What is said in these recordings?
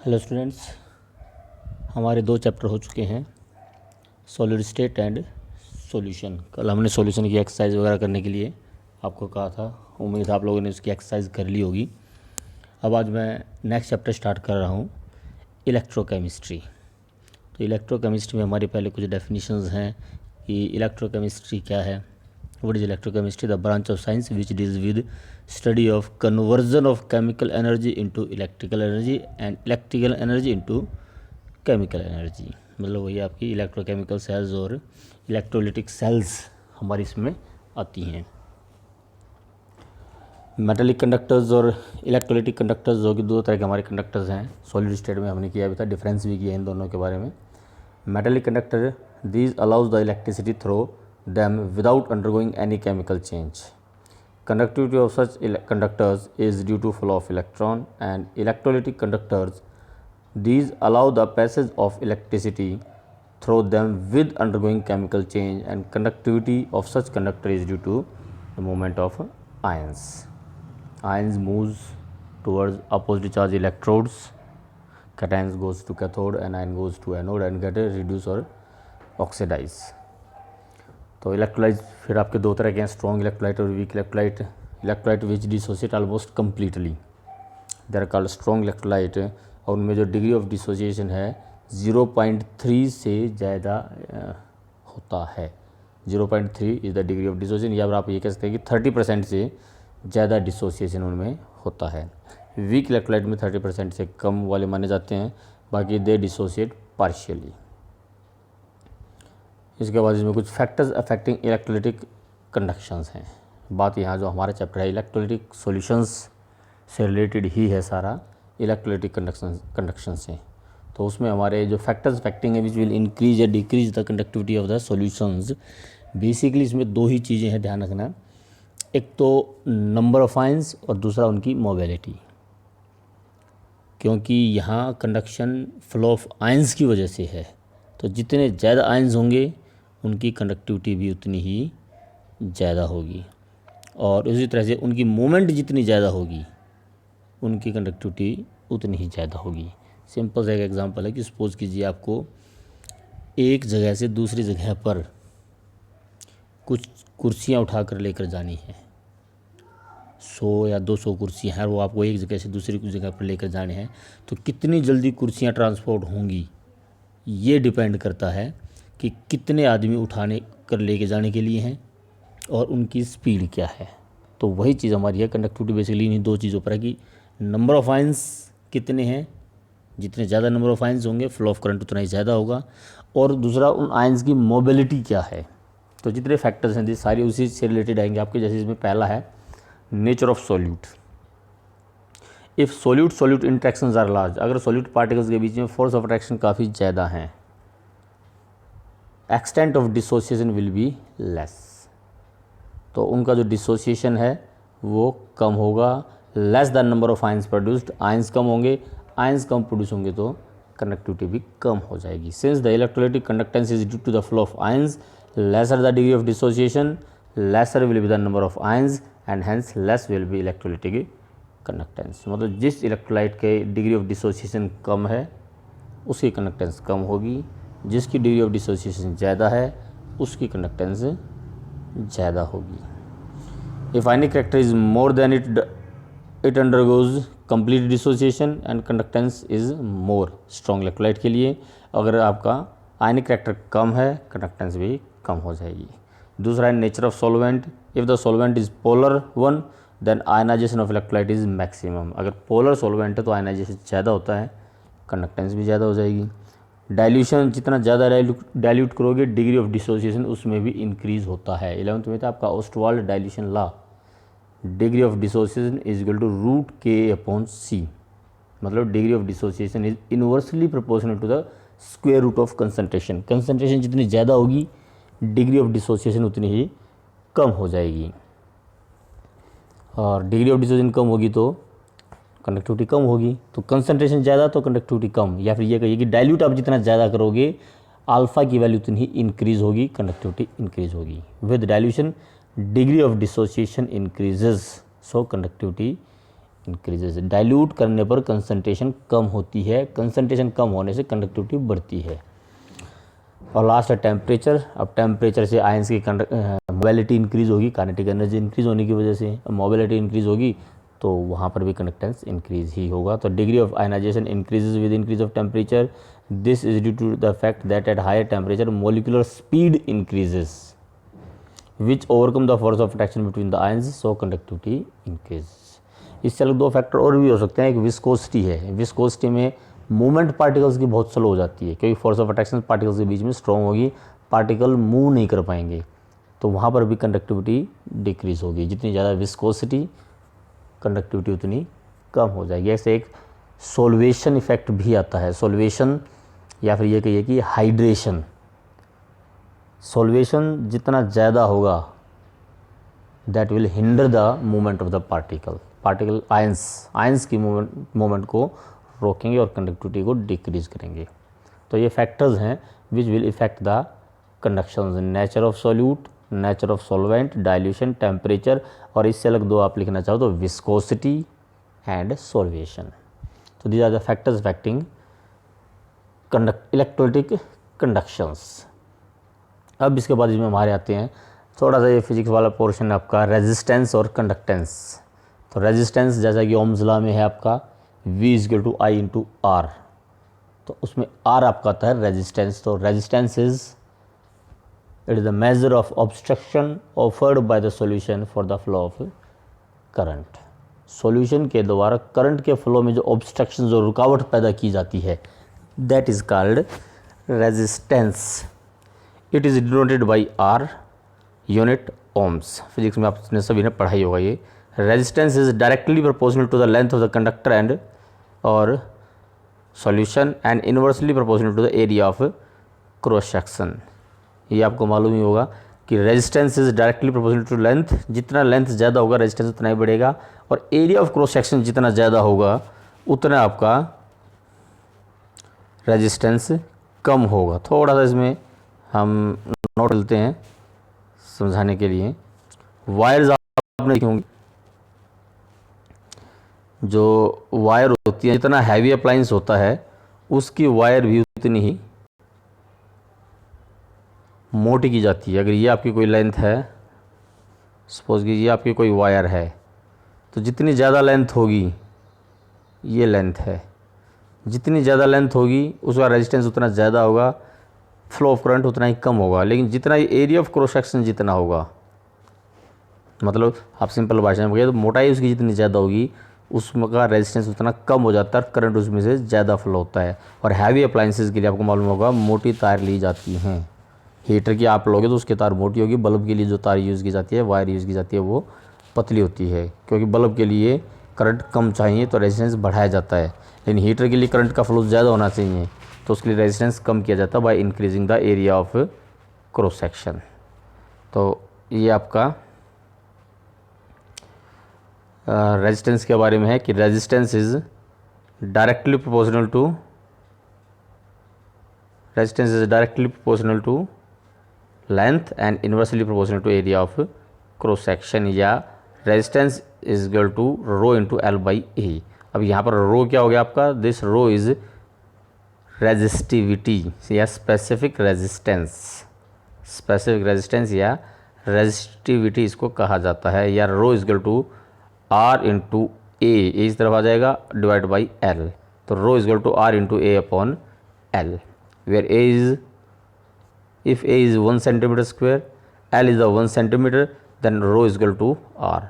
Hello students, हमारे 2 chapter हो चुके हैं, सॉलिड स्टेट एंड सॉल्यूशन। कल हमने सॉल्यूशन की एक्सरसाइज वगैरह करने के लिए आपको कहा था। उम्मीद है आप लोगों ने उसकी एक्सरसाइज कर ली होगी। अब आज मैं नेक्स्ट चैप्टर स्टार्ट कर रहा हूँ, इलेक्ट्रोकेमिस्ट्री। तो इलेक्ट्रोकेमिस्ट्री में हमारे पहले कुछ डेफिनेशंस हैं कि इलेक्ट्रोकेमिस्ट्री क्या है। What is electrochemistry? The branch of science which deals with study of conversion of chemical energy into electrical energy and electrical energy into chemical energy. मतलब वही आपकी इलेक्ट्रोकेमिकल सेल्स और इलेक्ट्रोलिटिक सेल्स हमारी इसमें आती हैं। मेटालिक कंडक्टर्स और electrolytic conductors जो कि 2 तरह के हमारे कंडक्टर्स हैं। सॉलिड स्टेट में हमने किया भी था, डिफरेंस भी किया इन दोनों के बारे में। Metallic conductor, these allows the electricity through them without undergoing any chemical change. Conductivity of such conductors is due to flow of electron, and electrolytic conductors, these allow the passage of electricity through them with undergoing chemical change, and conductivity of such conductor is due to the movement of ions. Ions moves towards opposite charge electrodes. Cations goes to cathode, anion goes to anode and get reduce or oxidize. तो electrolyte फिर आपके 2 तरह के हैं, strong electrolyte और weak electrolyte. Electrolyte which dissociate almost completely, they are called strong electrolyte. और उनमें जो डिग्री ऑफ डिसोसिएशन है 0.3 से ज़्यादा होता है। 0.3 is the degree of dissociation, या फिर आप ये कह सकते हैं कि 30% से ज़्यादा डिसोसिएशन उनमें होता है। वीक इलेक्ट्रोलाइट में 30% से कम वाले माने जाते हैं, बाकी दे डिसोसिएट पार्शियली। इसके बाद इसमें कुछ फैक्टर्स अफेक्टिंग इलेक्ट्रोलिटिक कंडक्शंस हैं। बात यहाँ जो हमारा चैप्टर है इलेक्ट्रोलिटिक सॉल्यूशंस से रिलेटेड ही है सारा, इलेक्ट्रोलिटिक कंडक्शन से। तो उसमें हमारे जो फैक्टर्स अफेक्टिंग है विच विल इंक्रीज या decrease the conductivity of the solutions. Basically इसमें 2 ही चीज़ें हैं, ध्यान रखना। एक तो नंबर ऑफ आयंस और दूसरा उनकी मोबिलिटी, क्योंकि यहाँ कंडक्शन फ्लो ऑफ आयंस की वजह से है। तो जितने ज़्यादा आयंस होंगे उनकी कंडक्टिविटी भी उतनी ही ज़्यादा होगी, और उसी तरह से उनकी मूवमेंट जितनी ज़्यादा होगी उनकी कंडक्टिविटी उतनी ही ज़्यादा होगी। सिंपल सा एक एग्जांपल है कि सपोज़ कीजिए आपको एक जगह से दूसरी जगह पर कुछ कुर्सियाँ उठा कर लेकर जानी है। 100 या 200 कुर्सियाँ हैं, वो आपको एक जगह से दूसरी जगह पर लेकर जाने हैं। तो कितनी जल्दी कुर्सियाँ ट्रांसपोर्ट होंगी ये डिपेंड करता है कि कितने आदमी उठाने कर लेके जाने के लिए हैं और उनकी स्पीड क्या है। तो वही चीज़ हमारी है कंडक्टिविटी बेसिकली इन्हीं 2 चीज़ों पर है कि नंबर ऑफ़ आयंस कितने हैं, जितने ज़्यादा नंबर ऑफ़ आयंस होंगे फ्लो ऑफ करंट उतना ही ज़्यादा होगा, और दूसरा उन आयंस की मोबिलिटी क्या है। तो जितने फैक्टर्स हैं सारे उसी से रिलेटेड आएंगे आपके। जैसे इसमें पहला है nature of solute. If solute interactions are large, अगर सॉल्यूट पार्टिकल्स के बीच में फोर्स ऑफ अट्रैक्शन काफ़ी ज़्यादा हैं, extent of dissociation will be less, तो उनका जो डिसोसिएशन है वो कम होगा। Less than number of ions produced, ions कम होंगे, आयंस कम प्रोड्यूस होंगे तो कंडक्टिविटी भी कम हो जाएगी। Since the electrolytic conductance is due to the flow of ions, lesser the degree of dissociation, lesser will be the number of ions and hence less will be electrolytic conductance. मतलब जिस electrolyte के degree of dissociation कम है उसकी conductance कम होगी, जिसकी degree of dissociation ज़्यादा है उसकी कंडक्टेंस ज़्यादा होगी। If ionic character is more than it undergoes complete dissociation and conductance is more, strong electrolyte के लिए अगर आपका आयनिक करेक्टर कम है कंडक्टेंस भी कम हो जाएगी। दूसरा है nature of solvent. If the solvent is polar one then ionization of electrolyte is maximum. अगर पोलर सॉल्वेंट है तो आयनाइजेशन ज़्यादा होता है, कंडक्टेंस भी ज़्यादा हो जाएगी। डाइल्यूशन, जितना ज़्यादा डाइल्यूट करोगे डिग्री ऑफ डिसोसिएशन उसमें भी इंक्रीज़ होता है। 11th में था आपका Ostwald dilution law, degree of dissociation is equal to √K/C। मतलब degree of dissociation is inversely proportional to the square root of concentration. Concentration जितनी ज़्यादा होगी डिग्री ऑफ डिसोसिएशन उतनी ही कम हो जाएगी, और डिग्री ऑफ डिसोसिएशन कम होगी तो कंडक्टिविटी कम होगी। तो कंसंट्रेशन ज़्यादा तो कंडक्टिविटी कम, या फिर ये कहिए कि डाइल्यूट आप जितना ज़्यादा करोगे अल्फ़ा की वैल्यू उतनी ही इंक्रीज़ होगी, कंडक्टिविटी इंक्रीज़ होगी। With dilution degree of dissociation increases, so conductivity increases. Dilute करने पर कंसंट्रेशन कम होती है, कंसंट्रेशन कम होने से कंडक्टिविटी बढ़ती है। और लास्ट है टेम्परेचर। अब टेम्परेचर से आयंस की मोबिलिटी इंक्रीज होगी, काइनेटिक एनर्जी इंक्रीज होने की वजह से मोबिलिटी इंक्रीज होगी, तो वहाँ पर भी कंडक्टेंस इंक्रीज ही होगा। तो degree of ionization increases with increase of temperature. This is due to the fact that at higher temperature molecular speed increases which overcome the force of attraction between the ions, so conductivity increase. इससे अलग दो factor और भी हो सकते हैं। एक viscosity है, विस्कोसिटी में मूवमेंट पार्टिकल्स की बहुत स्लो हो जाती है, क्योंकि फोर्स ऑफ अट्रैक्शन पार्टिकल्स के बीच में स्ट्रॉन्ग होगी, पार्टिकल मूव नहीं कर पाएंगे, तो वहाँ पर भी कंडक्टिविटी डिक्रीज होगी। जितनी ज़्यादा विस्कोसिटी, कंडक्टिविटी उतनी कम हो जाएगी। ऐसे एक सोल्वेशन इफेक्ट भी आता है, सोल्वेशन या फिर ये कहिए कि हाइड्रेशन। सोल्वेशन जितना ज़्यादा होगा that will hinder the movement of the particle ions की मूवमेंट को रोकेंगे और कंडक्टिविटी को डिक्रीज करेंगे। तो ये फैक्टर्स हैं which will effect the conductions, nature of solute, nature of solvent, dilution, temperature, और इससे अलग दो आप लिखना चाहो तो विस्कोसिटी एंड सॉल्वेशन। तो these are the factors affecting electrolytic conductions. अब इसके बाद इसमें हमारे आते हैं थोड़ा सा ये फिजिक्स वाला पोर्शन है आपका, रेजिस्टेंस और कंडक्टेंस। तो रेजिस्टेंस जैसा कि ओम्स लॉ में है आपका V = I × R, तो उसमें R आपका आता है रेजिस्टेंस। तो resistance it is the measure of obstruction offered by the solution for the flow of current. Solution के द्वारा करंट के फ्लो में जो ऑब्स्ट्रक्शन, जो रुकावट पैदा की जाती है, that is called resistance. It is denoted by R unit ohms. Physics में आपने सभी ने पढ़ाई होगा ये। Resistance is directly proportional to the length of the conductor and और solution and inversely proportional to the area of cross section. ये आपको मालूम ही होगा कि resistance is directly proportional to length, जितना लेंथ ज़्यादा होगा रेजिस्टेंस उतना ही बढ़ेगा, और एरिया ऑफ क्रॉस सेक्शन जितना ज़्यादा होगा उतना आपका रेजिस्टेंस कम होगा। थोड़ा सा इसमें हम नोट लेते हैं समझाने के लिए। वायर्स आपने देखी होंगी, जो वायर होती है, जितना हैवी अप्लायंस होता है उसकी वायर भी उतनी ही मोटी की जाती है। अगर ये आपकी कोई लेंथ है, सपोज कि ये आपकी कोई वायर है, तो जितनी ज़्यादा लेंथ होगी, ये लेंथ है, जितनी ज़्यादा लेंथ होगी उसका रेजिस्टेंस उतना ज़्यादा होगा, फ्लो ऑफ करंट उतना ही कम होगा। लेकिन जितना एरिया ऑफ क्रॉस सेक्शन जितना होगा, मतलब आप सिंपल भाषा में कहें तो मोटाई उसकी जितनी ज़्यादा होगी उसका रेजिस्टेंस उतना कम हो जाता है, करंट उसमें से ज़्यादा फ्लो होता है। और हैवी अप्लायंसेस के लिए आपको मालूम होगा मोटी तार ली जाती हैं। हीटर की आप लोगे तो उसकी तार मोटी होगी, बल्ब के लिए जो तार यूज़ की जाती है, वायर यूज़ की जाती है, वो पतली होती है, क्योंकि बल्ब के लिए करंट कम चाहिए तो रेजिस्टेंस बढ़ाया जाता है। लेकिन हीटर के लिए करंट का फ्लो ज़्यादा होना चाहिए, तो उसके लिए रेजिस्टेंस कम किया जाता है by increasing the area of cross section. तो ये आपका रेजिस्टेंस के बारे में है कि resistance is directly proportional to length and inversely proportional to area of cross section, या resistance is equal to rho into L by ए। अब यहाँ पर रो क्या हो गया आपका, दिस रो इज रेजिस्टिविटी या स्पेसिफिक रेजिस्टेंस या रेजिस्टिविटी इसको कहा जाता है, या rho is equal to R into a, इस तरफ आ जाएगा, डिवाइड बाई एल। तो rho is equal to R into A upon l, where a is, if a is 1 centimeter square, L is 1 centimeter, then rho is equal to R।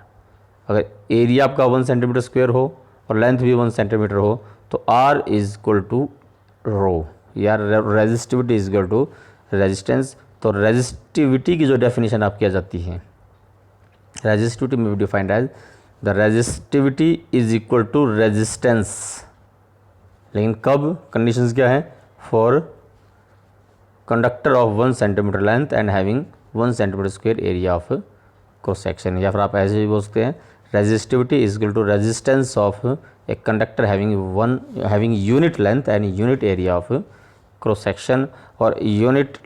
अगर area आपका 1 centimetre square हो और length भी 1 centimetre हो तो R is equal to rho, या resistivity is equal to resistance. तो resistivity की जो डेफिनेशन आप किया जाती है, रेजिस्टिविटी में भी defined as the resistivity is equal to resistance. लेकिन कब, कंडीशंस क्या है, for conductor of 1 centimetre length and having 1 centimetre square area of cross section. या फिर आप ऐसे भी बोल सकते हैं resistivity is equal to resistance of a conductor having unit length and unit area of cross section, और यूनिट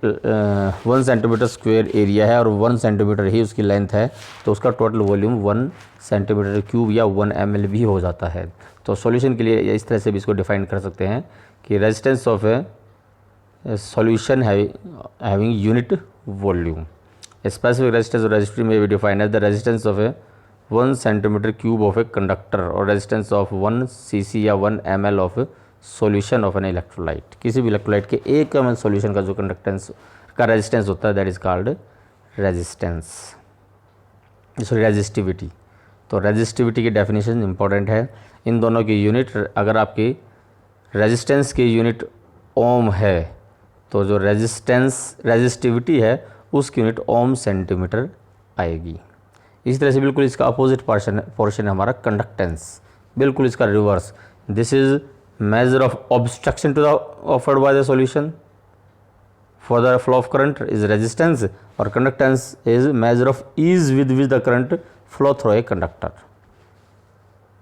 1 सेंटीमीटर स्क्वायर एरिया है और 1 सेंटीमीटर ही उसकी लेंथ है, तो उसका टोटल वॉल्यूम 1 सेंटीमीटर क्यूब या 1 ml भी हो जाता है। तो सॉल्यूशन के लिए इस तरह से भी इसको डिफाइन कर सकते हैं कि resistance of a solution having unit volume, specific resistance और रेजिस्टिविटी में भी डिफाइन है the resistance of A 1 centimetre cube of a conductor और रेजिस्टेंस ऑफ 1 cc या 1 ml of solution of an electrolyte. किसी भी इलेक्ट्रोलाइट के 1 ml सॉल्यूशन का जो कंडक्टेंस का रेजिस्टेंस होता है that is called resistance, sorry resistivity. तो रेजिस्टिविटी की डेफिनेशन इंपॉर्टेंट है। इन दोनों की यूनिट, अगर आपकी रेजिस्टेंस की यूनिट ओम है तो जो रेजिस्टिविटी है उसकी यूनिट ओम सेंटीमीटर आएगी। इसी तरह से बिल्कुल इसका अपोजिट पोर्शन है हमारा कंडक्टेंस, बिल्कुल इसका reverse. This is measure of obstruction to the offered by the solution for the flow of current is resistance, or conductance is measure of ease with which the current flow through a conductor.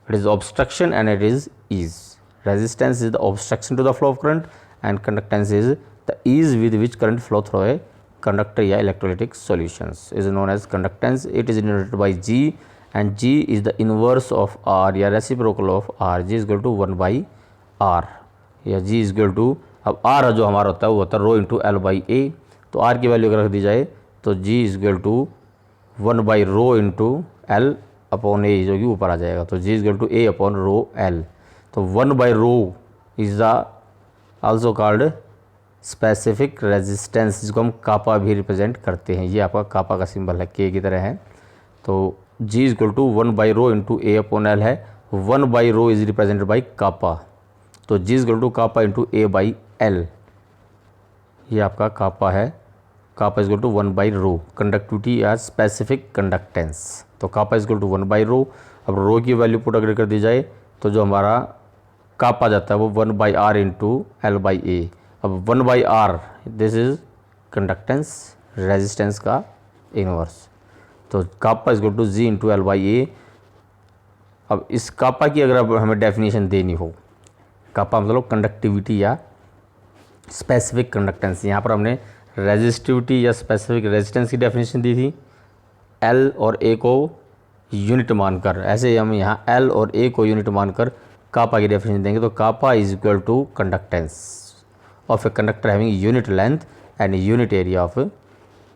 It is obstruction and it is ease. Resistance is the obstruction to the flow of current and conductance is the ease with which current flow through a conductor या electrolytic solutions is known as conductance. It is denoted by G and G is the inverse of R या reciprocal of R. G is equal to 1 by R या G is equal to, अब R जो हमारा होता है वो होता है rho into L by A, तो R की वैल्यू अगर रख दी जाए तो G is equal to 1 by rho into L upon A जो कि ऊपर आ जाएगा, तो G is equal to A upon rho L. तो 1 by rho is the also called specific resistance, जिसको हम कापा भी रिप्रेजेंट करते हैं। ये आपका कापा का सिंबल है, के की तरह है। तो G is equal to 1 by rho into A upon L है। 1 by rho is represented by kappa, तो G is equal to kappa into A by L, ये आपका कापा है। Kappa is equal to 1 by rho, conductivity या specific conductance. तो kappa is equal to 1 by rho. अब rho की value put अगर कर दी जाए तो जो हमारा कापा जाता है वो 1 by R into L by ए। अब 1 by R this is conductance, resistance का इनवर्स, तो kappa is equal to G into L by ए। अब इस कापा की अगर अब हमें डेफिनेशन देनी हो, कापा मतलब कंडक्टिविटी या स्पेसिफिक कंडक्टेंस, यहाँ पर हमने रेजिस्टिविटी या स्पेसिफिक रेजिस्टेंस की डेफिनेशन दी थी एल और ए को यूनिट मानकर। ऐसे ही हम यहाँ एल और ए को यूनिट मानकर कापा की डेफिनेशन देंगे, तो kappa is equal to conductance of a conductor having unit length and unit area of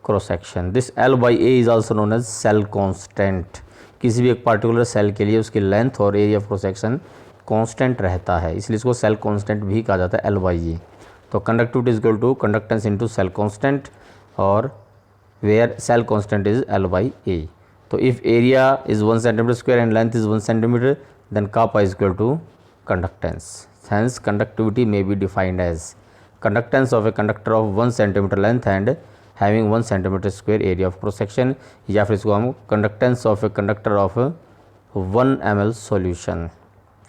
cross section. This L by A is also known as cell constant. किसी भी एक पार्टिकुलर सेल के लिए उसकी लेंथ और area of cross section constant रहता है, इसलिए इसको सेल कांस्टेंट भी कहा जाता है एल बाई ए। तो conductivity is equal to conductance into cell constant, और where cell constant is L by A. तो if area is 1 centimetre square and length is 1 centimetre then kappa is equal to conductance. Hence conductivity may be defined as conductance of a conductor of 1 centimetre length and having 1 centimetre square area of cross section, या फिर इसको हम conductance of a conductor of 1 ml solution,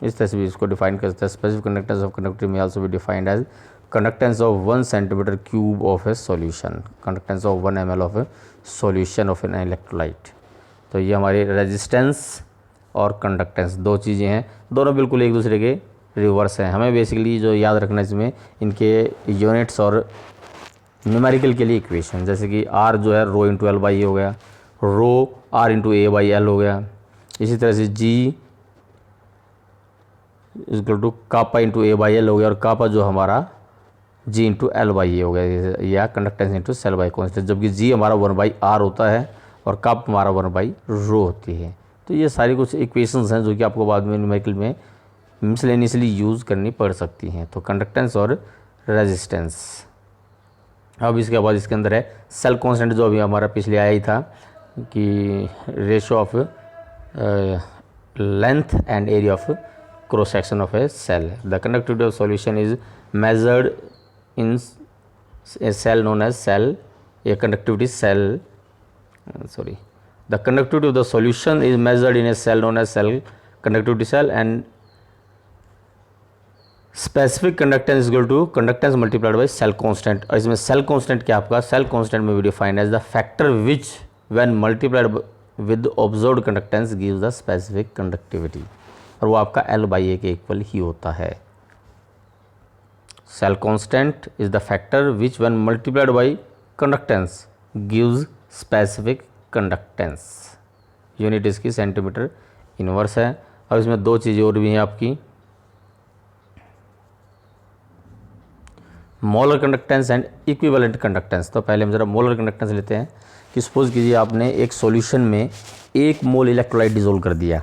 इस तरह से भी इसको define कर सकते हैं। Specific conductance of conductor may also be defined as conductance of 1 centimetre cube of a solution, conductance of 1 ml of a solution of an electrolyte. तो ये हमारी रेजिस्टेंस और कंडक्टेंस दो चीज़ें हैं, दोनों बिल्कुल एक दूसरे के रिवर्स हैं। हमें बेसिकली जो याद रखना है इसमें इनके यूनिट्स और न्यूमेरिकल के लिए इक्वेशन, जैसे कि आर जो है rho into L by A हो गया, rho R into A by L हो गया। इसी तरह से G equal to kappa into A by L हो गया, और कापा जो हमारा G into L by A हो गया, या conductance into cell by constant, जबकि जी हमारा 1 बाई आर होता है और काप हमारा 1 बाई रो होती है। तो ये सारी कुछ इक्वेशंस हैं जो कि आपको बाद में न्यूमेरिकल में मिसलेनियसली यूज़ करनी पड़ सकती हैं। तो कंडक्टेंस और रेजिस्टेंस। अब इसके बाद इसके अंदर है सेल कांस्टेंट, जो अभी हमारा पिछले आया ही था कि ratio of length and area of cross section of a cell. The conductivity of solution is measured in a cell known as cell, a conductivity cell the conductivity of the solution is measured in a cell known as cell conductivity cell, and specific conductance is equal to conductance multiplied by cell constant। और इसमें cell constant क्या आपका cell constant में भी defined as the factor which when multiplied with observed conductance gives the specific conductivity, और वो आपका L by A के इक्वल ही होता है। Cell constant is the factor which when multiplied by conductance gives specific conductance. Unit इसकी centimetre inverse है। और इसमें दो चीज़ें और भी हैं आपकी, molar conductance and equivalent conductance. तो पहले हम जरा मोलर कंडक्टेंस लेते हैं कि सपोज कीजिए आपने एक सॉल्यूशन में 1 मोल इलेक्ट्रोलाइट डिसोल्व कर दिया,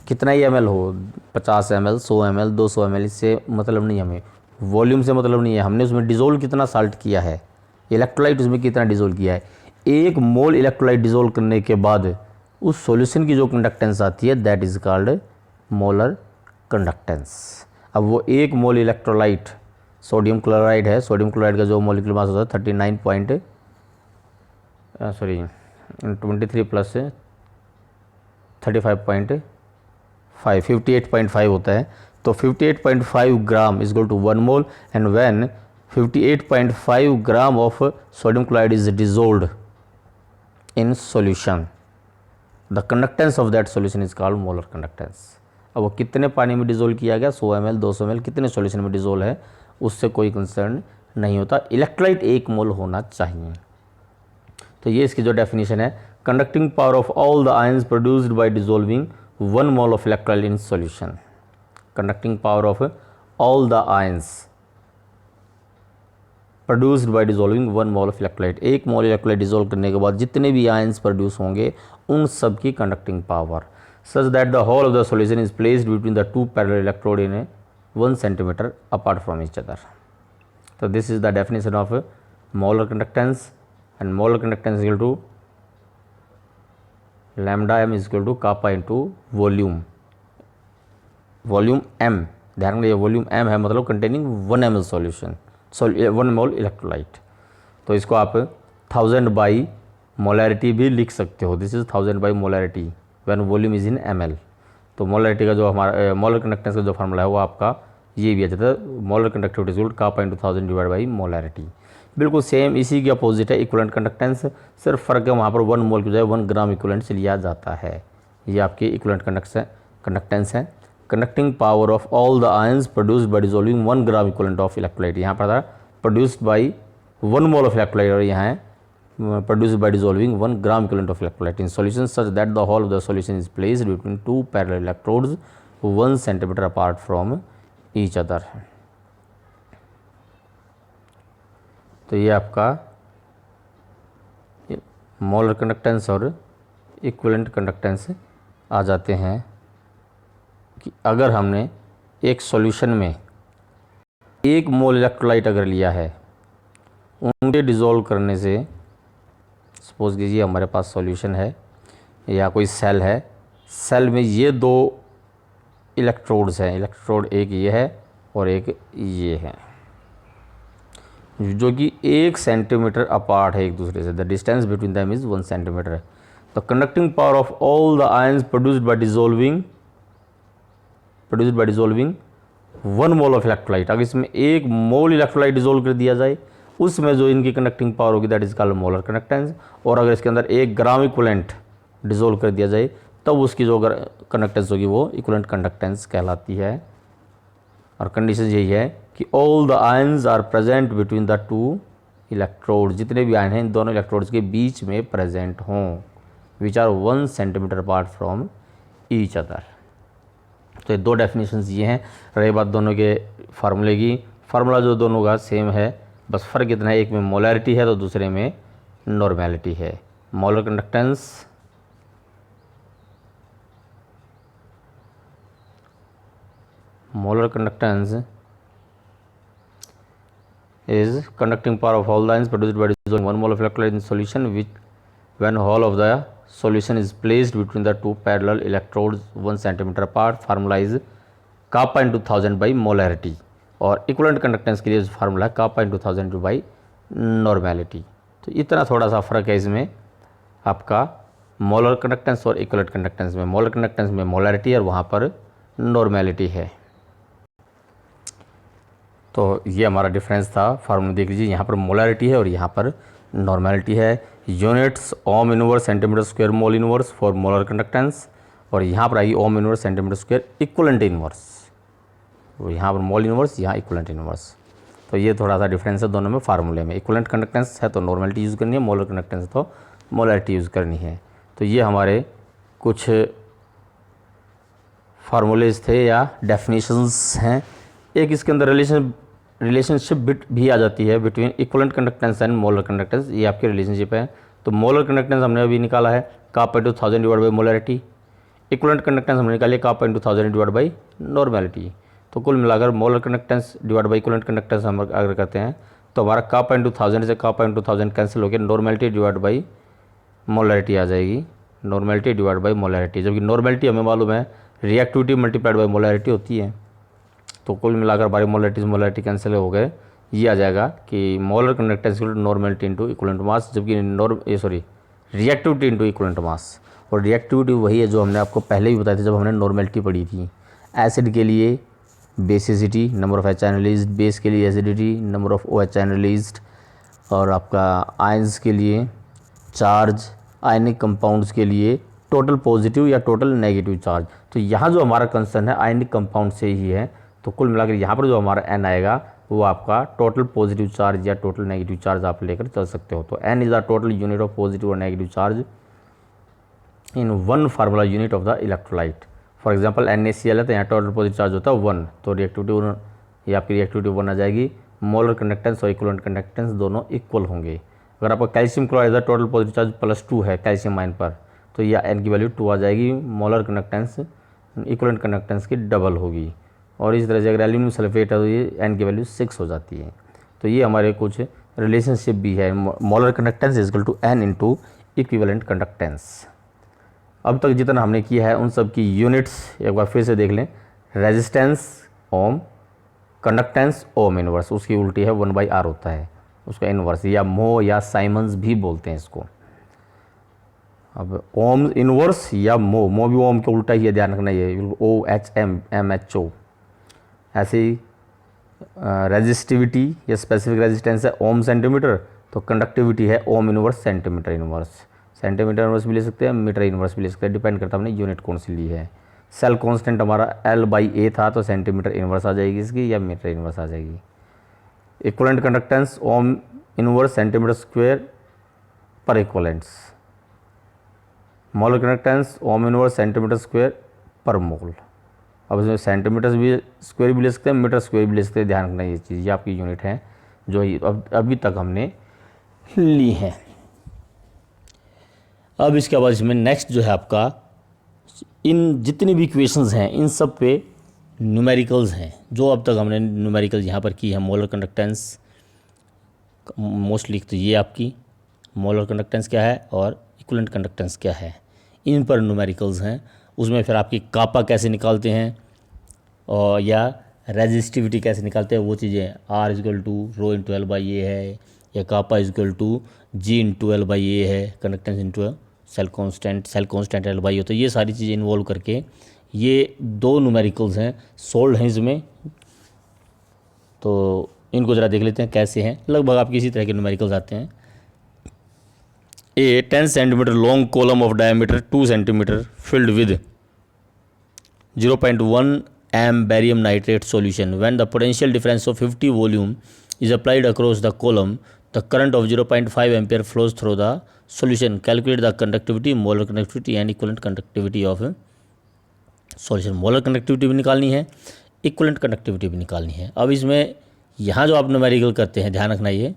कितना ही ml हो, 50 ml, 100 ml, 200 ml, इससे मतलब नहीं, हमें वॉल्यूम से मतलब नहीं है, हमने उसमें डिसोल्व कितना साल्ट किया है, इलेक्ट्रोलाइट उसमें कितना डिसोल्व किया है। 1 मोल इलेक्ट्रोलाइट डिसोल्व करने के बाद उस सॉल्यूशन की जो कंडक्टेंस आती है that is called molar conductance. अब वो 1 मोल इलेक्ट्रोलाइट सोडियम क्लोराइड है, सोडियम क्लोराइड का जो मॉलिक्यूलर मास होता है 23 प्लस 35.5 58.5 होता है। तो 58.5 gram is equal to 1 mole and when 58.5 gram of sodium chloride is dissolved in solution, the conductance of that solution is called molar conductance. अब वो कितने पानी में डिसॉल्व किया गया, 100 ml, 200 ml, कितने सॉल्यूशन में डिसॉल्व है, उससे कोई कंसर्न नहीं होता, इलेक्ट्रोलाइट 1 मोल होना चाहिए। तो ये इसकी जो डेफिनेशन है, conducting power of all the ions produced by dissolving 1 mole of electrolyte in solution. Conducting power of all the ions produced by dissolving 1 mole of electrolyte, 1 mole electrolyte dissolve करने के बाद जितने भी आयंस प्रोड्यूस होंगे उन सब की conducting power such that the whole of the solution is placed between the 2 parallel electrode in 1 centimetre apart from each other. तो this is the definition of molar conductance and molar conductance equal to lambda m is equal to kappa into volume, volume m, ध्यान रखिए volume m है मतलब containing 1 ml solution, 1 mole electrolyte. तो इसको आप 1000 by molarity भी लिख सकते हो, this is 1000 by molarity when volume is in ml। तो मोलैरिटी का जो हमारा मोलर कंडक्टेंस का जो फार्मूला है वो आपका ये भी आ जाता है, molar conductivity equal kappa into 1000 divide by molarity. बिल्कुल सेम इसी के अपोजिट है इक्विवेलेंट कंडक्टेंस, सिर्फ फ़र्क है वहाँ पर 1 मोल की बजाय 1 ग्राम इक्विवेलेंट से लिया जाता है। ये आपकी इक्विवेलेंट कंडक्टेंस है। Conducting power of all the ions produced by dissolving 1 gram equivalent of electrolyte, यहाँ पर था produced by 1 mole of electrolyte और यहाँ है produced by dissolving 1 gram equivalent of electrolyte in solution such that the whole of the solution is placed between 2 parallel electrodes 1 centimetre apart from each other. तो ये आपका molar conductance और equivalent conductance आ जाते हैं कि अगर हमने एक सॉल्यूशन में 1 मोल इलेक्ट्रोलाइट अगर लिया है, उनके डिसॉल्व करने से सपोज कीजिए हमारे पास सॉल्यूशन है या कोई सेल है, सेल में ये 2 इलेक्ट्रोड्स हैं, इलेक्ट्रोड एक ये है और एक ये है जो कि 1 सेंटीमीटर अपार्ट है एक दूसरे से, the distance between them is 1 centimetre. The conducting power of all the ions produced by dissolving 1 mole of electrolyte, अगर इसमें 1 मोल इलेक्ट्रोलाइट डिसॉल्व कर दिया जाए उसमें जो इनकी कंडक्टिंग पावर होगी that is called molar conductance, और अगर इसके अंदर 1 ग्राम इक्विवेलेंट डिसॉल्व कर दिया जाए तब उसकी जो कंडक्टेंस होगी वो इक्विवेलेंट कंडक्टेंस कहलाती है। और कंडीशन यही है कि all the ions are present between the 2 electrode, जितने भी आयन हैं इन दोनों इलेक्ट्रोड्स के बीच में प्रेजेंट हों, which are 1 centimetre apart from each other. तो ये 2 डेफिनेशंस ये हैं। रही बात दोनों के फार्मूले की, फार्मूला जो दोनों का सेम है, बस फ़र्क इतना है एक में मोलैरिटी है तो दूसरे में नॉर्मेलिटी है। Molar conductance is conducting power of all the ions produced by dissolving 1 mole of electrolyte in solution, which when whole of the solution is placed between the 2 parallel electrodes 1 centimeter apart, formula is kappa into 1000 by molarity, और equivalent conductance के लिए formula है kappa into 1000 by normality. तो इतना थोड़ा सा फ़र्क है इसमें आपका मोलर कंडक्टेंस और इक्विवेलेंट कंडक्टेंस में। मोलर कंडक्टेंस में मोलैरिटी है और वहाँ पर नॉर्मेलिटी है। तो ये हमारा डिफरेंस था। फार्मूला देख लीजिए, यहाँ पर मोलैरिटी है और यहाँ पर नॉर्मेलिटी है। Units Om inverse centimetre square mole inverse for molar conductance, और यहाँ पर आएगी ओम inverse centimetre square equivalent inverse तो यहाँ पर मोल इनवर्स, यहाँ इक्विवेलेंट इनवर्स। तो ये थोड़ा सा डिफरेंस है दोनों में फार्मूले में। इक्विवेलेंट कंडक्टेंस है तो नॉर्मेलिटी यूज़ करनी है, मोलर कंडक्टेंस तो मोलैरिटी यूज़ करनी है। तो ये हमारे कुछ फार्मूलेज थे या डेफिनेशंस हैं। एक इसके अंदर रिलेशनशिप भी आ जाती है between equivalent conductance and molar conductance. ये आपकी रिलेशनशिप है। तो मोलर कंडक्टेंस हमने अभी निकाला है kappa into 1000 divide by molarity. Equivalent conductance हमने निकाली kappa into 1000 divide by normality. तो कुल मिलाकर molar conductance divide by equivalent conductance हम अगर करते हैं तो हमारा कापा इंटू 1000 से कापा इंटू 1000 कैंसिल होकर नॉर्मेलिटी डिवाइड बाई मोलैरिटी आ जाएगी। नॉर्मेलिटी डिवाइड बाई मोलैरिटी, जबकि नॉर्मेलिटी हमें मालूम है रिएक्टिविटी मल्टीप्लाइड बाई मोलैरिटी होती है। तो कुल मिलाकर हमारी मोलैरिटी कैंसिल हो गए। ये आ जाएगा कि molar conductance normality into equivalent mass, जबकि रिएक्टिविटी इंटू इक्विवेलेंट मास। और रिएक्टिविटी वही है जो हमने आपको पहले भी बताई थी जब हमने नॉर्मेलिटी पढ़ी थी। एसिड के लिए basicity, number of H analysed, base के लिए acidity, number of O H analysed, और आपका आयंस के लिए चार्ज, आयनिक कंपाउंड्स के लिए टोटल पॉजिटिव या टोटल नेगेटिव चार्ज। तो यहाँ जो हमारा कंसर्न है आयनिक कंपाउंड से ही है। तो कुल मिलाकर यहाँ पर जो हमारा एन आएगा वो आपका टोटल पॉजिटिव चार्ज या टोटल नेगेटिव चार्ज आप लेकर चल सकते हो। तो N is the total unit of positive और negative charge in one formula unit of the electrolyte. For example NaCl है तो यहाँ टोटल पॉजिटिव चार्ज होता है 1, तो रिएक्टिविटी ये आपकी रिएक्टिविटी 1 आ जाएगी। मोलर कंडक्टेंस और इक्विवेलेंट कंडक्टेंस दोनों इक्वल होंगे। अगर आपका calcium chloride total positive charge +2 है कैल्शियम आयन पर, तो यह N की वैल्यू 2 आ जाएगी। मोलर कंडक्टेंस इक्विवेलेंट कंडक्टेंस की डबल होगी। और इस तरह से अगर एल्यूमिनियम सल्फेट है तो ये N की वैल्यू 6 हो जाती है। तो ये हमारे कुछ रिलेशनशिप भी है। Molar conductance is equal to N into equivalent conductance. अब तक जितना हमने किया है उन सब की यूनिट्स एक बार फिर से देख लें। रेजिस्टेंस ओम, कंडक्टेंस ओम इनवर्स, उसकी उल्टी है 1/R होता है उसका इनवर्स, या मो या साइमंस भी बोलते हैं इसको। अब ओम इनवर्स या मो भी ओम के उल्टा ही है, ध्यान रखना ये OHM ऐसे ही रेजिस्टिविटी या स्पेसिफिक रेजिस्टेंस है ओम सेंटीमीटर, तो कंडक्टिविटी है ओम inverse centimetre inverse. Centimetre inverse भी ले सकते हैं, मीटर इनवर्स भी ले सकते हैं, डिपेंड करता है हमने यूनिट कौन सी ली है। सेल कांस्टेंट हमारा L/A था तो सेंटीमीटर इनवर्स आ जाएगी इसकी, या मीटर इनवर्स आ जाएगी। Equivalent conductance ohm inverse centimetre square per equivalents. Molar conductance ohm inverse centimetre square per mole. अब इसमें सेंटीमीटर भी स्क्वायर भी ले सकते हैं, मीटर स्क्वायर भी ले सकते हैं। ध्यान रखना ये चीज़, ये आपकी यूनिट है जो अभी तक हमने ली है। अब इसके बाद इसमें नेक्स्ट जो है आपका, इन जितनी भी इक्वेशंस हैं इन सब पे न्यूमेरिकल्स हैं जो अब तक हमने न्यूमेरिकल यहाँ पर की है। मोलर कंडक्टेंस मोस्टली तो ये आपकी मोलर कंडक्टेंस क्या है और इक्विवेलेंट कंडक्टेंस क्या है, इन पर न्यूमेरिकल्स हैं। उसमें फिर आपकी कापा कैसे निकालते हैं और या रेजिस्टिविटी कैसे निकालते हैं वो चीज़ें R=ρ×L/A है, या कापा G×L/A है, conductance into cell constant L/A। तो ये सारी चीज़ें इन्वॉल्व करके ये 2 न्यूमेरिकल्स हैं, सोल्ड हैं इसमें। तो इनको ज़रा देख लेते हैं कैसे हैं। लगभग आपके इसी तरह के न्यूमेरिकल्स आते हैं। A 10 सेंटीमीटर long column of diameter 2 centimetre filled with 0.1 m barium nitrate solution. When the potential difference of 50 volume is applied across the column, the current of 0.5 ampere flows through the solution. Calculate the conductivity, molar conductivity and equivalent conductivity of solution. Molar conductivity भी निकालनी है, equivalent conductivity भी निकालनी है। अब इसमें यहाँ जो आप न्यूमेरिकल करते हैं ध्यान रखना, ये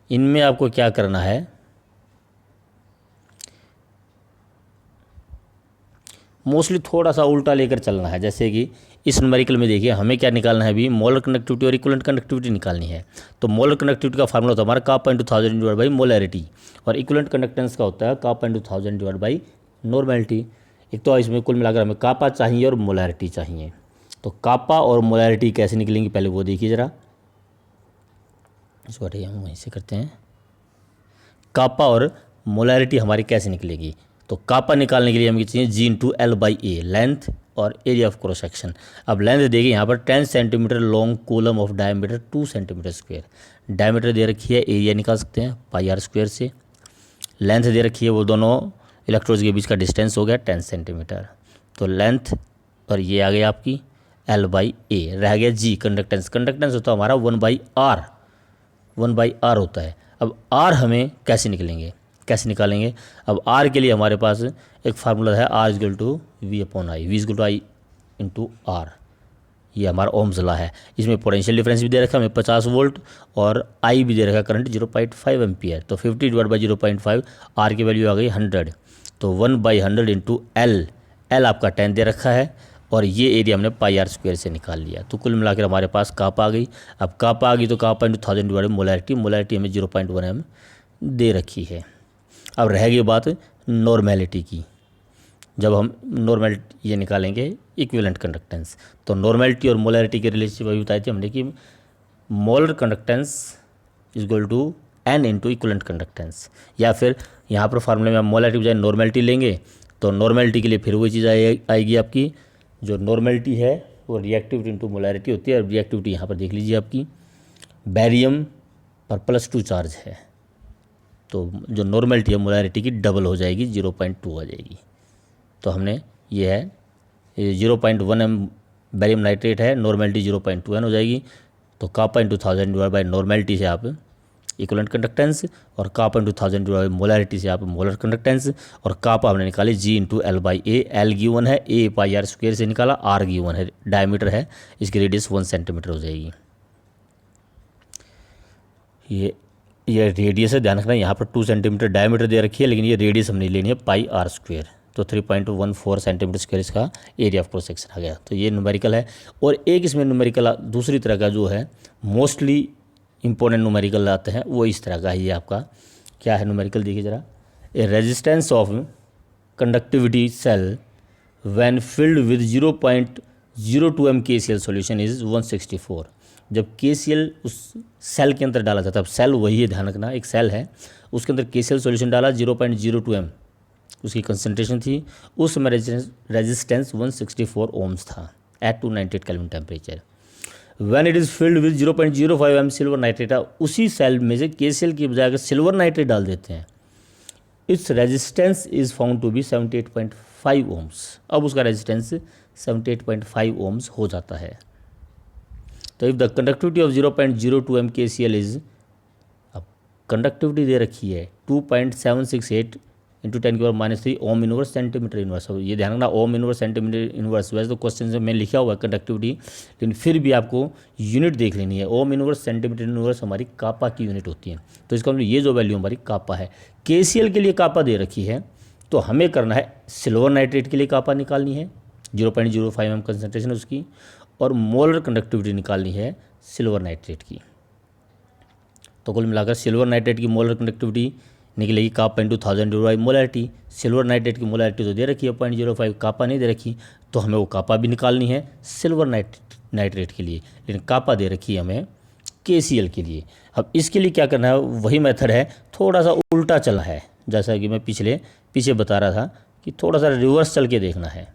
इनमें आपको क्या करना है, मोस्टली थोड़ा सा उल्टा लेकर चलना है। जैसे कि इस न्यूमेरिकल में देखिए हमें क्या निकालना है, अभी मोलर कंडक्टिविटी और इक्विवेलेंट कंडक्टिविटी निकालनी है। तो मोलर कंडक्टिविटी का फार्मूला होता है हमारा कापा इंटू 1000 डिवाइड बाई मोलैरिटी, और इक्विवेलेंट कंडक्टेंस का होता है kappa into 1000 divide by normality. एक तो इसमें कुल मिलाकर हमें कापा चाहिए और मोलैरिटी चाहिए। तो कापा और मोलैरिटी कैसे निकलेंगी पहले वो देखिए ज़रा। इसको हटाइए, हम वहीं से करते हैं। कापा और मोलैरिटी हमारी कैसे निकलेगी, तो कापा निकालने के लिए हमें चाहिए G×L/A, लेंथ और एरिया ऑफ क्रॉस सेक्शन। अब लेंथ देखिए यहाँ पर 10 सेंटीमीटर long column of diameter 2 centimetre square, diameter दे रखी है, एरिया निकाल सकते हैं πr² से। लेंथ दे रखी है, वो दोनों इलेक्ट्रोड्स के बीच का डिस्टेंस हो गया 10 सेंटीमीटर। तो लेंथ और ये आ गई आपकी L/A, रह गया G कंडक्टेंस। कंडक्टेंस होता है हमारा 1/R, 1/R होता है। अब R हमें कैसे निकालेंगे? अब R के लिए हमारे पास एक फार्मूला है, R is equal to V/I, V is equal to I into R। ये हमारा ओम्स लॉ है। इसमें पोटेंशियल डिफरेंस भी दे रखा है हमें 50 वोल्ट और I भी दे रखा है करंट 0.5 एम्पियर। तो 50 डिवाइड बाई 0.5, R की वैल्यू आ गई 100। तो 1/100 इंटू L आपका 10 दे रखा है और ये एरिया हमने πr² से निकाल लिया। तो कुल मिलाकर हमारे पास कापा आ गई। अब कापा आ गई तो कापा इंटू 1000 डिवाइड मोलैरिटी हमें 0.1 m दे रखी है। अब रह गई बात नॉर्मेलिटी की। जब हम नॉर्मेलिटी ये निकालेंगे इक्विवेलेंट कंडक्टेंस, तो नॉर्मेलिटी और मोलैरिटी के रिलेशनशिप अभी बताई थी हमने कि molar conductance is equal to N into equivalent conductance. या फिर यहाँ पर फार्मूले में हम मोलैरिटी बजाय नॉर्मेलिटी लेंगे तो नॉर्मेलिटी के लिए फिर वही चीज़ आएगी आपकी, जो नॉर्मेलिटी है वो रिएक्टिविटी इंटू मोलैरिटी होती है। रिएक्टिविटी यहाँ पर देख लीजिए आपकी बैरियम पर +2 चार्ज है, तो जो नॉर्मेलिटी है मोलैरिटी की डबल हो जाएगी, 0.2 आ जाएगी। तो हमने ये है 0.1 m बैरियम नाइट्रेट है, नॉर्मेलिटी 0.2 n हो जाएगी। तो कापा इंटू 1000 डिवाइड बाई नॉर्मेलिटी से आप इक्विवेलेंट कंडक्टेंस और कापा इंटू 1000 डिवाइड बाई मोलैरिटी से आप मोलर कंडक्टेंस। और कापा हमने निकाली G into L/A, L given है, A πr² से निकाला, R गिवन है, डायमीटर है, इसकी रेडियस 1 सेंटीमीटर हो जाएगी। ये रेडियस है, ध्यान रखना यहाँ पर 2 सेंटीमीटर डायमीटर दे रखी है, लेकिन ये रेडियस हमने लेनी है πr²। तो 3.14 सेंटीमीटर स्क्वायर इसका एरिया ऑफ क्रॉस सेक्शन आ गया। तो ये न्यूमेरिकल है। और एक इसमें न्यूमेरिकल दूसरी तरह का जो है मोस्टली इंपॉर्टेंट न्यूमेरिकल आते हैं, वो इस तरह का है। ये आपका क्या है न्यूमेरिकल, देखिए ज़रा। A resistance of conductivity cell when filled with 0.02 m KCl solution is 164। जब KCl उस सेल के अंदर डाला जाता है, अब सेल वही है, ध्यान रखना, एक सेल है, उसके अंदर KCl सॉल्यूशन डाला, 0.02 m उसकी कंसनट्रेशन थी। उस समय रेजिस्टेंस 164 ओम्स था at 298 kelvin temperature. When it is filled with 0.05 m silver nitrate, उसी सेल में से KCl की बजाय अगर सिल्वर नाइट्रेट डाल देते हैं, its resistance is found to be 78.5 ohms. अब उसका रेजिस्टेंस 78.5 ओम्स हो जाता है। तो if the conductivity of 0.02 m KCl is, अब कंडक्टिविटी दे रखी है 2.768 into 10⁻³ ohm inverse centimetre inverse. ये ध्यान रखना, ओम इनवर्स सेंटीमीटर इनवर्स, वैसे तो क्वेश्चन में लिखा हुआ है कंडक्टिविटी, लेकिन फिर भी आपको यूनिट देख लेनी है। ओम इनवर्स सेंटीमीटर इनवर्स हमारी कापा की यूनिट होती है। तो इसका मतलब ये जो वैल्यू हमारी कापा है, KCl के लिए कापा दे रखी है, तो हमें करना है सिल्वर नाइट्रेट के लिए कापा निकालनी है, 0.05 m कंसनट्रेशन उसकी, और मोलर कंडक्टिविटी निकालनी है सिल्वर नाइट्रेट की। तो कुल मिलाकर सिल्वर नाइट्रेट की मोलर कंडक्टिविटी निकलेगी kappa into 1000 divide by molarity. Silver nitrate की मोलैरिटी तो दे रखी है 0.05, कापा नहीं दे रखी, तो हमें वो कापा भी निकालनी है सिल्वर नाइट्रेट के लिए, लेकिन कापा दे रखी है हमें KCl के लिए। अब इसके लिए क्या करना है, वही मेथड है, थोड़ा सा उल्टा चला है, जैसा कि मैं पीछे बता रहा था कि थोड़ा सा रिवर्स चल के देखना है।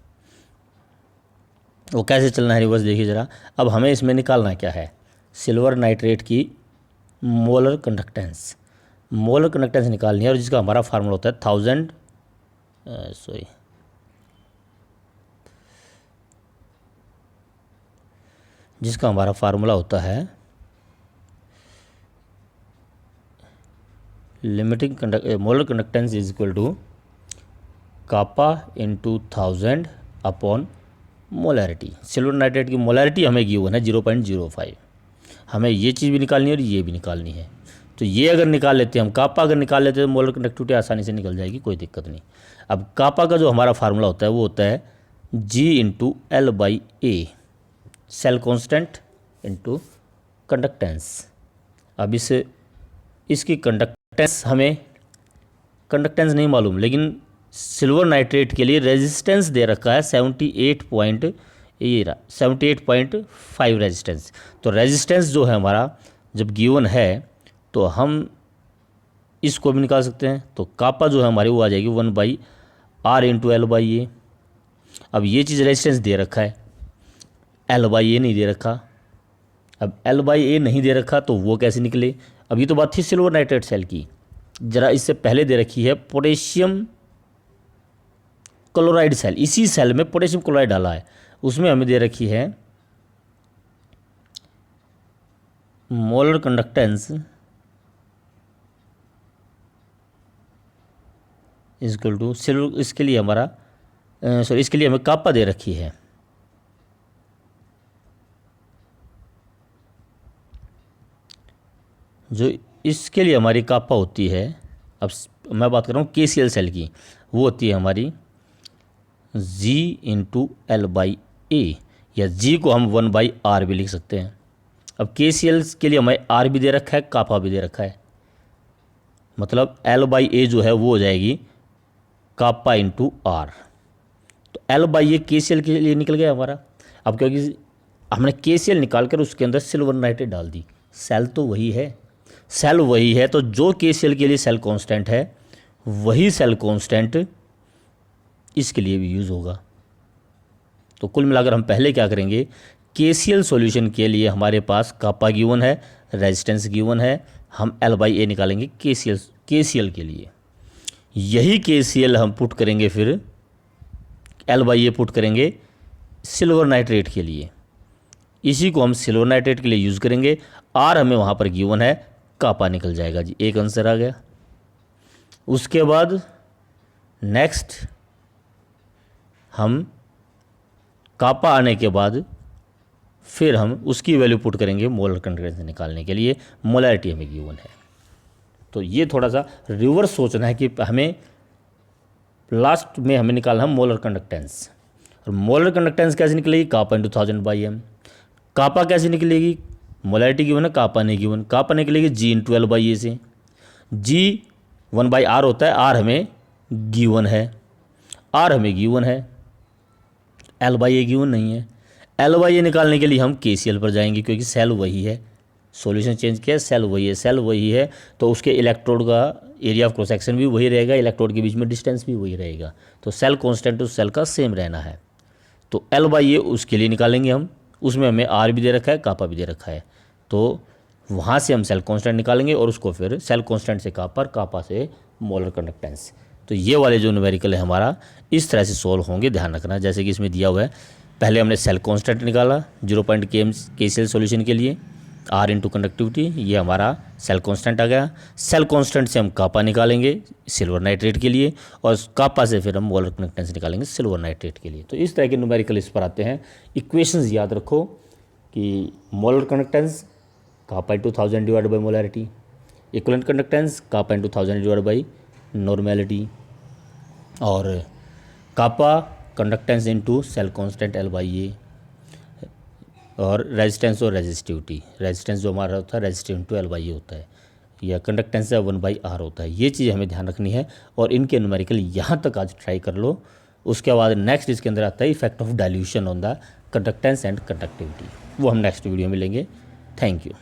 वो कैसे चलना है रिवर्स, देखिए ज़रा। अब हमें इसमें निकालना क्या है, सिल्वर नाइट्रेट की मोलर कंडक्टेंस निकालनी है, और जिसका हमारा फार्मूला होता है 1000 जिसका हमारा फार्मूला होता है molar conductance is equal to kappa into 1000 upon molarity. Silver nitrate की मोलैरिटी हमें गिवन है 0.05, हमें ये चीज़ भी निकालनी है और ये भी निकालनी है। तो ये अगर निकाल लेते हैं हम, कापा अगर निकाल लेते हैं तो मोलर कंडक्टिविटी आसानी से निकल जाएगी, कोई दिक्कत नहीं। अब कापा का जो हमारा फार्मूला होता है वो होता है G into L/A, cell constant into conductance. अब इसकी कंडक्टेंस कंडक्टेंस नहीं मालूम, लेकिन सिल्वर नाइट्रेट के लिए रेजिस्टेंस दे रखा है 78.5 रेजिस्टेंस। तो रेजिस्टेंस जो है हमारा जब गिवन है तो हम इसको भी निकाल सकते हैं। तो कापा जो है हमारी वो आ जाएगी 1/R इंटू L/A। अब ये चीज़ रेजिस्टेंस दे रखा है, L/A नहीं दे रखा। अब L/A नहीं दे रखा तो वो कैसे निकले, अब ये तो बात थी सिल्वर नाइट्रेट सेल की। ज़रा इससे पहले दे रखी है पोटेशियम क्लोराइड सेल, इसी सेल में पोटेशियम क्लोराइड डाला है, उसमें हमें दे रखी है molar conductance equal to silver, इसके लिए हमारा सॉरी इसके लिए हमें कापा दे रखी है। जो इसके लिए हमारी कापा होती है, अब मैं बात कर रहा हूँ KCl सेल की, वो होती है हमारी G/L/A, या G को हम 1/R भी लिख सकते हैं। अब KCl के लिए हमें R भी दे रखा है, कापा भी दे रखा है, मतलब L/A जो है वो हो जाएगी कापा इंटू R। तो L/A KCl के लिए निकल गया हमारा। अब क्योंकि हमने KCl निकाल कर उसके अंदर सिल्वर नाइट्रेट डाल दी, सेल तो वही है, सेल वही है, तो जो KCl के लिए सेल कांस्टेंट है वही सेल कांस्टेंट इसके लिए भी यूज़ होगा। तो कुल मिलाकर हम पहले क्या करेंगे, KCl सॉल्यूशन के लिए हमारे पास कापा गिवन है, रेजिस्टेंस गिवन है, हम L/A निकालेंगे KCl के लिए। यही KCl हम पुट करेंगे, फिर L/A पुट करेंगे सिल्वर नाइट्रेट के लिए, इसी को हम सिल्वर नाइट्रेट के लिए यूज़ करेंगे। R हमें वहाँ पर गिवन है, कापा निकल जाएगा जी, एक आंसर आ गया। उसके बाद नेक्स्ट हम कापा आने के बाद फिर हम उसकी वैल्यू पुट करेंगे मोलर कंडक्टेंस निकालने के लिए, मोलैरिटी हमें गिवन है। तो ये थोड़ा सा रिवर्स सोचना है कि हमें लास्ट में हमें निकालना है मोलर कंडक्टेंस, और मोलर कंडक्टेंस कैसे निकलेगी, कापा इंटू 1000/m। कापा कैसे निकलेगी, मोलैरिटी गिवन है, कापा नहीं गिवन, कापा निकलेगी G/L/A से। G 1/R होता है, R हमें गिवन है, R हमें गिवन है, L/A गिवन नहीं है। L/A निकालने के लिए हम KCl पर जाएंगे, क्योंकि सेल वही है, सॉल्यूशन चेंज किया, सेल वही है, सेल वही है, तो उसके इलेक्ट्रोड का एरिया ऑफ क्रॉस सेक्शन भी वही रहेगा, इलेक्ट्रोड के बीच में डिस्टेंस भी वही रहेगा, तो सेल कांस्टेंट उस सेल का सेम रहना है। तो L/A उसके लिए निकालेंगे हम, उसमें हमें R भी दे रखा है, कापा भी दे रखा है, तो वहाँ से हम सेल कांस्टेंट निकालेंगे और उसको फिर सेल कांस्टेंट से कापा, कापा से मोलर कंडक्टेंस। तो ये वाले जो न्यूमेरिकल है हमारा इस तरह से सॉल्व होंगे, ध्यान रखना। जैसे कि इसमें दिया हुआ है, पहले हमने सेल कांस्टेंट निकाला 0.km KCl सॉल्यूशन के लिए, R इंटू कंडक्टिविटी, ये हमारा सेल कांस्टेंट आ गया। सेल कांस्टेंट से हम कापा निकालेंगे सिल्वर नाइट्रेट के लिए, और कापा से फिर हम मोलर कंडक्टेंस निकालेंगे सिल्वर नाइट्रेट के लिए। तो इस तरह के न्यूमेरिकल इस पर आते हैं। इक्वेशंस याद रखो कि molar conductance kappa into 1000 divide by molarity, equivalent conductance kappa into 1000 divide by normality, और kappa conductance into cell constant L/A, और रेजिस्टेंस और रेजिस्टिविटी, रेजिस्टेंस जो हमारा होता है रेजिस्टिव इंटू L/A होता है, या कंडक्टेंस है 1/R होता है। ये चीज़ हमें ध्यान रखनी है, और इनके न्यूमेरिकल यहाँ तक आज ट्राई कर लो। उसके बाद नेक्स्ट इसके अंदर आता है effect of dilution on the conductance and conductivity, वो हम नेक्स्ट वीडियो में लेंगे। Thank you.